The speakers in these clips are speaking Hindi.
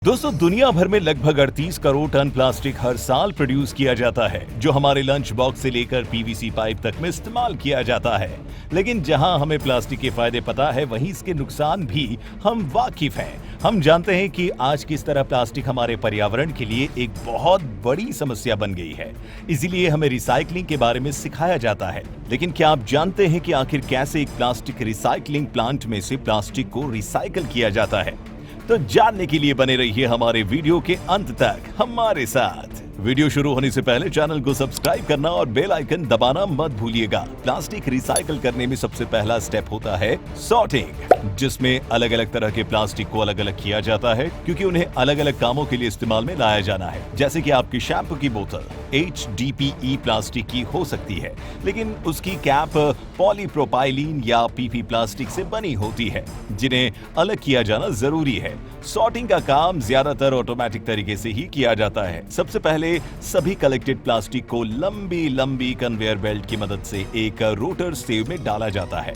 दोस्तों, दुनिया भर में लगभग 38 करोड़ टन प्लास्टिक हर साल प्रोड्यूस किया जाता है, जो हमारे लंच बॉक्स से लेकर पीवीसी पाइप तक में इस्तेमाल किया जाता है। लेकिन जहां हमें प्लास्टिक के फायदे पता है, वहीं इसके नुकसान भी हम वाकिफ हैं। हम जानते हैं कि आज किस तरह प्लास्टिक हमारे पर्यावरण के लिए एक बहुत बड़ी समस्या बन गई है। इसीलिए हमें रिसाइकलिंग के बारे में सिखाया जाता है। लेकिन क्या आप जानते हैं कि आखिर कैसे एक प्लास्टिक रिसाइकलिंग प्लांट में से प्लास्टिक को रिसाइकल किया जाता है? तो जानने के लिए बने रहिए हमारे वीडियो के अंत तक हमारे साथ। वीडियो शुरू होने से पहले चैनल को सब्सक्राइब करना और बेल आइकन दबाना मत भूलिएगा। प्लास्टिक रिसाइकल करने में सबसे पहला स्टेप होता है सॉर्टिंग, जिसमें अलग अलग तरह के प्लास्टिक को अलग अलग किया जाता है, क्योंकि उन्हें अलग अलग कामों के लिए इस्तेमाल में लाया जाना है। जैसे कि आपकी शैम्पू की बोतल HDPE प्लास्टिक की हो सकती है, लेकिन उसकी कैप पॉलीप्रोपाइलीन या PP प्लास्टिक से बनी होती है, जिन्हें अलग किया जाना जरूरी है। सॉर्टिंग का काम ज्यादातर ऑटोमेटिक तरीके से ही किया जाता है। सबसे पहले सभी कलेक्टेड प्लास्टिक को लंबी लंबी कन्वेयर बेल्ट की मदद से एक रोटर स्टेव में डाला जाता है।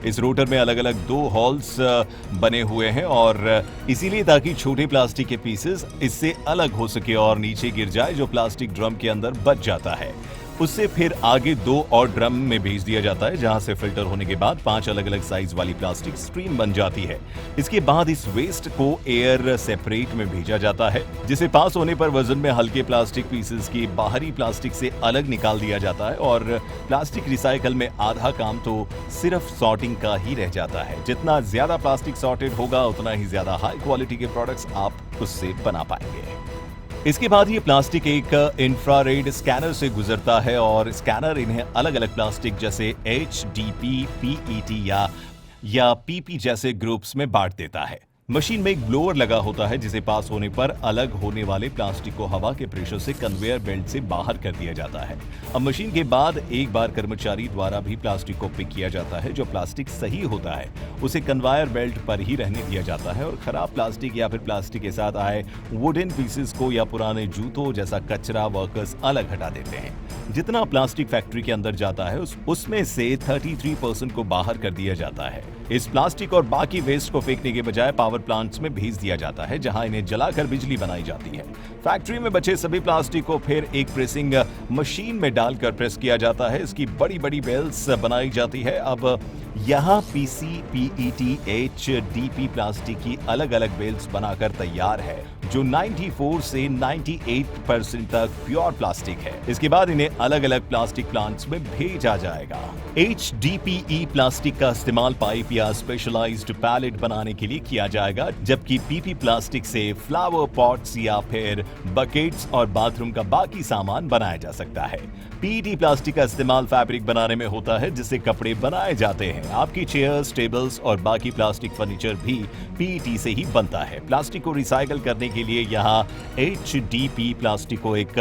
इस रोटर में अलग अलग 2 हॉल्स बने हुए हैं, और इसीलिए ताकि छोटे प्लास्टिक के पीसेस इससे अलग हो सके और नीचे गिर जाए, जो प्लास्टिक ड्रम के अंदर बच जाता है। उससे फिर आगे 2 और ड्रम में भेज दिया जाता है, जहां से फिल्टर होने के बाद 5 अलग अलग साइज वाली प्लास्टिक स्ट्रीम बन जाती है। इसके बाद इस वेस्ट को एयर सेपरेट में भेजा जाता है, जिसे पास होने पर वजन में हल्के प्लास्टिक पीसेस की बाहरी प्लास्टिक से अलग निकाल दिया जाता है। और प्लास्टिक रिसाइकल में आधा काम तो सिर्फ सॉर्टिंग का ही रह जाता है। जितना ज्यादा प्लास्टिक सॉर्टेड होगा, उतना ही ज्यादा हाई क्वालिटी के प्रोडक्ट्स आप उससे बना पाएंगे। इसके बाद ये प्लास्टिक एक इंफ्रारेड स्कैनर से गुजरता है, और स्कैनर इन्हें अलग अलग प्लास्टिक जैसे HDP, PET या PP जैसे ग्रुप्स में बांट देता है। मशीन में एक ब्लोअर लगा होता है, जिसे पास होने पर अलग होने वाले प्लास्टिक को हवा के प्रेशर से कन्वेयर बेल्ट से बाहर कर दिया जाता है। अब मशीन के बाद एक बार कर्मचारी द्वारा भी प्लास्टिक को पिक किया जाता है। जो प्लास्टिक सही होता है उसे कन्वेयर बेल्ट पर ही रहने दिया जाता है, और खराब प्लास्टिक या फिर प्लास्टिक के साथ आए वुडन पीसेस को या पुराने जूतों जैसा कचरा वर्कर्स अलग हटा देते हैं। जितना प्लास्टिक फैक्ट्री के अंदर जाता है, उसमें से 33% को बाहर कर दिया जाता है। इस प्लास्टिक और बाकी वेस्ट को फेंकने के बजाय पावर प्लांट्स में भेज दिया जाता है, जहां इन्हें जलाकर बिजली बनाई जाती है। फैक्ट्री में बचे सभी प्लास्टिक को फिर एक प्रेसिंग मशीन में डालकर प्रेस किया जाता है। इसकी बड़ी बड़ी बेल्स बनाई जाती है। अब यहाँ PC, PET, HDP प्लास्टिक की अलग अलग बेल्स बनाकर तैयार है, जो 94 से 98% तक प्योर प्लास्टिक है। इसके बाद इन्हें अलग अलग प्लास्टिक प्लांट्स में भेजा जाएगा। HDPE प्लास्टिक का इस्तेमाल पाइप या स्पेशलाइज्ड पैलेट बनाने के लिए किया जाएगा, जबकि PP प्लास्टिक से फ्लावर पॉट्स या फिर बकेट्स और बाथरूम का बाकी सामान बनाया जा सकता है। PET प्लास्टिक का इस्तेमाल फैब्रिक बनाने में होता है, जिससे कपड़े बनाए जाते हैं। आपकी चेयर्स, टेबल्स और बाकी प्लास्टिक फर्नीचर भी PET से ही बनता है। प्लास्टिक को रिसाइकल करने के लिए यहाँ HDP प्लास्टिक को एक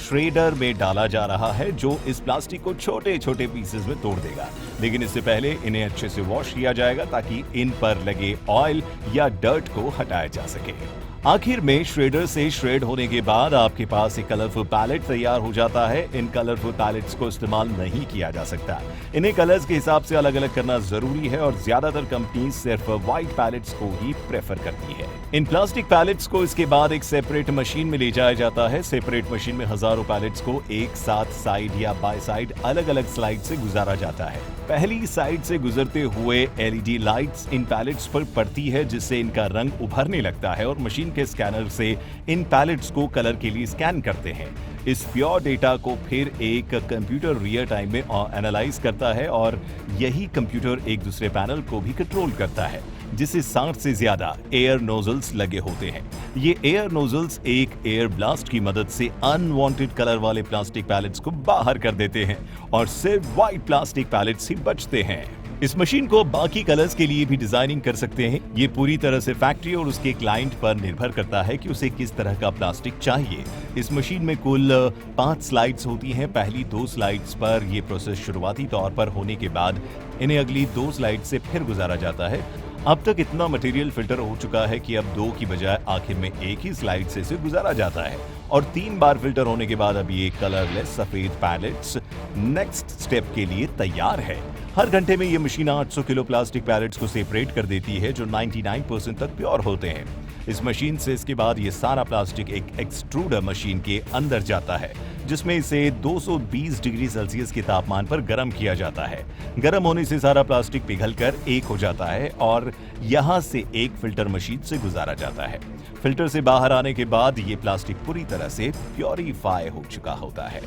श्रेडर में डाला जा रहा है, जो इस प्लास्टिक को छोटे छोटे पीसेस में तोड़ देगा। लेकिन इससे पहले इन्हें अच्छे से वॉश किया जाएगा, ताकि इन पर लगे ऑयल या डर्ट को हटाया जा सके। आखिर में श्रेडर से श्रेड होने के बाद आपके पास एक कलरफुल पैलेट तैयार हो जाता है। इन कलरफुल पैलेट्स को इस्तेमाल नहीं किया जा सकता। इन्हें कलर्स के हिसाब से अलग अलग करना जरूरी है, और ज्यादातर कंपनी सिर्फ व्हाइट पैलेट्स को ही प्रेफर करती है। इन प्लास्टिक पैलेट्स को इसके बाद एक सेपरेट मशीन में ले जाया जाता है। सेपरेट मशीन में हजारों पैलेट्स को एक साथ साइड या बाय साइड अलग अलग स्लाइड से गुजारा जाता है। पहली साइड से गुजरते हुए LED लाइट्स इन पैलेट्स पर पड़ती है, जिससे इनका रंग उभरने लगता है, और मशीन के स्कैनर से इन पैलेट्स को कलर के लिए स्कैन करते हैं। इस प्योर डेटा को फिर एक कंप्यूटर रियल टाइम में एनालाइज करता है, और यही कंप्यूटर एक दूसरे पैनल को भी कंट्रोल करता है, जिसे 60 से ज्यादा एयर नोजल्स लगे होते हैं। ये एयर नोजल्स एक एयर ब्लास्ट की मदद से अनवांटेड कलर वाले प्लास्टिक पैलेट्स को बाहर कर देते हैं, और सिर्फ व्हाइट प्लास्टिक पैलेट्स ही बचते हैं। इस मशीन को बाकी कलर्स के लिए भी डिजाइनिंग कर सकते हैं। ये पूरी तरह से फैक्ट्री और उसके क्लाइंट पर निर्भर करता है कि उसे किस तरह का प्लास्टिक चाहिए। इस मशीन में कुल 5 स्लाइड्स होती हैं। पहली 2 स्लाइड्स पर यह प्रोसेस शुरुआती तौर पर होने के बाद इन्हें अगली 2 स्लाइड से फिर गुजारा जाता है। अब तक इतना मटेरियल फिल्टर हो चुका है कि अब 2 की बजाय आखिर में एक ही स्लाइड से इसे गुजारा जाता है, और 3 बार फिल्टर होने के बाद अब ये कलरलेस सफेद पैलेट्स नेक्स्ट स्टेप के लिए तैयार है। हर घंटे में ये मशीन 800 किलो प्लास्टिक पैलेट्स को सेपरेट कर देती है, जो 99% तक प्योर होते हैं। इस मशीन से इसके बाद ये सारा प्लास्टिक एक एक्सट्रूडर मशीन के अंदर जाता है, जिसमें इसे 220 डिग्री सेल्सियस के तापमान पर गर्म किया जाता है। गर्म होने से सारा प्लास्टिक पिघलकर एक हो जाता है और यहाँ से एक फिल्टर मशीन से गुजारा जाता है। फिल्टर से बाहर आने के बाद ये प्लास्टिक पूरी तरह से प्योरीफाई हो चुका होता है।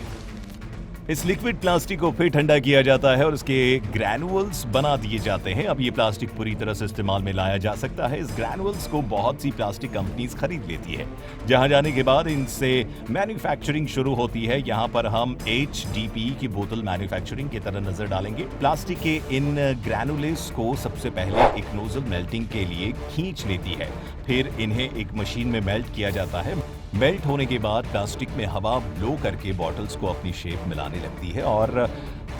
इस लिक्विड प्लास्टिक को फिर ठंडा किया जाता है और उसके ग्रैनुअल्स बना दिए जाते हैं। अब ये प्लास्टिक पूरी तरह से इस्तेमाल में लाया जा सकता है। इस ग्रैनुअल्स को बहुत सी प्लास्टिक कंपनीज खरीद लेती है, जहां जाने के बाद इनसे मैन्युफैक्चरिंग शुरू होती है। यहां पर हम HDPE की बोतल मैन्युफैक्चरिंग की तरह नजर डालेंगे। प्लास्टिक के इन ग्रैनुलेस को सबसे पहले एक नोजल मेल्टिंग के लिए खींच लेती है, फिर इन्हें एक मशीन में मेल्ट किया जाता है। मेल्ट होने के बाद प्लास्टिक में हवा ब्लो करके बॉटल्स को अपनी शेप में लाने लगती है और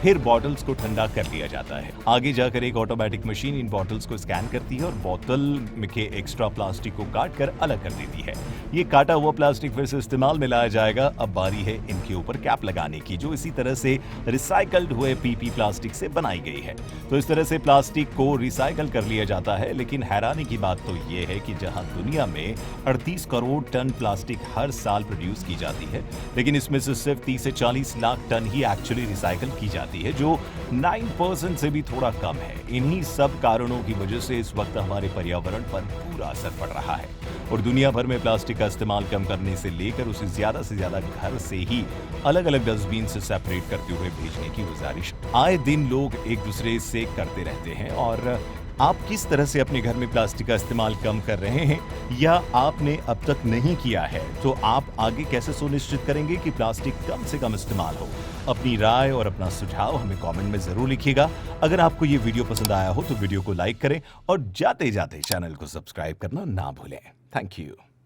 फिर बॉटल्स को ठंडा कर लिया जाता है। आगे जाकर एक ऑटोमेटिक मशीन इन बॉटल्स को स्कैन करती है और बोतल के एक्स्ट्रा प्लास्टिक को काट कर अलग कर देती है। ये काटा हुआ प्लास्टिक फिर से इस्तेमाल में लाया जाएगा। अब बारी है इनके ऊपर कैप लगाने की, जो इसी तरह से रिसाइकल्ड हुए PP प्लास्टिक से बनाई गई है। तो इस तरह से प्लास्टिक को रिसाइकल कर लिया जाता है। लेकिन हैरानी की बात तो ये है कि जहां दुनिया में 38 करोड़ टन प्लास्टिक हर साल प्रोड्यूस की जाती है, लेकिन इसमें से सिर्फ 30 से 40 लाख टन ही एक्चुअली रिसाइकल की जाती है, जो 9% से भी थोड़ा कम है। इन्हीं सब कारणों की वजह से इस वक्त हमारे पर्यावरण पर पूरा असर पड़ रहा है और दुनिया भर में प्लास्टिक का इस्तेमाल कम करने से लेकर उसे ज्यादा से ज्यादा घर से ही अलग अलग डस्टबिन से सेपरेट करते हुए भेजने की गुजारिश आए दिन लोग एक दूसरे से करते रहते हैं। और आप किस तरह से अपने घर में प्लास्टिक का इस्तेमाल कम कर रहे हैं या आपने अब तक नहीं किया है, तो आप आगे कैसे सुनिश्चित करेंगे कि प्लास्टिक कम से कम इस्तेमाल हो? अपनी राय और अपना सुझाव हमें कमेंट में जरूर लिखिएगा। अगर आपको ये वीडियो पसंद आया हो तो वीडियो को लाइक करें और जाते जाते चैनल को सब्सक्राइब करना ना भूलें। Thank you.